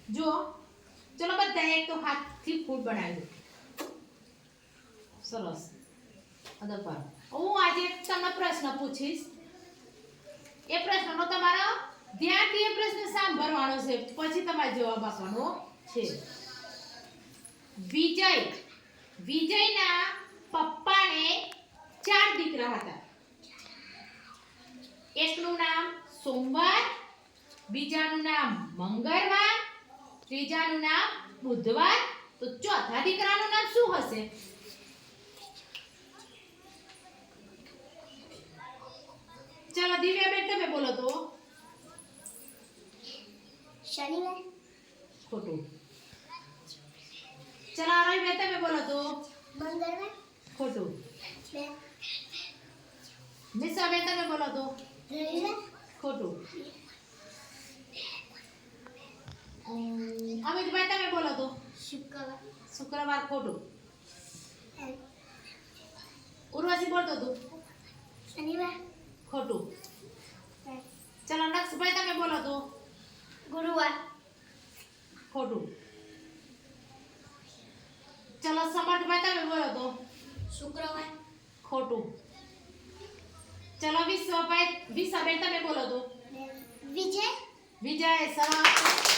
જો ચલો બધા એક તો હાથથી ફૂડ બનાવી દો સરસ અદર પર હું આજે તમને પ્રશ્ન પૂછીશ એ પ્રશ્નનો તમારો ધ્યાનથી એ પ્રશ્ન સાંભળવાનો છે પછી તમારે જવાબ આપવાનો છે વિજયના પપ્પાને 4 દીકરા હતા એકનું નામ સોમવાર બીજાનું નામ મંગળવાર ત્રીજાનું નામ બુધવાર તો ચોથા દીકરાનું નામ શું હશે ચલો દિવ્યાબેન તમે બોલો તો શનિવાર ખોટું ચલો આરોહીબેન તમે બોલો તો મંગળવાર ખોટું બે નિશાબેન તમે બોલો તો રવિવાર ખોટું અમિતભાઈ તમે બોલો તો શુક્રવાર ખોટું ઉર્વશી બોલતો તું શનિવાર ખોટું ચલો નક્ષભાઈ તમે બોલો તો ગુરુવાર ખોટું ચલો સમર્થભાઈ તમે બોલો તો શુક્રવાર ખોટું ચલો વિશ્વભાઈ વિશ્વબેન તમે બોલો તો વિજય વિજય સરસ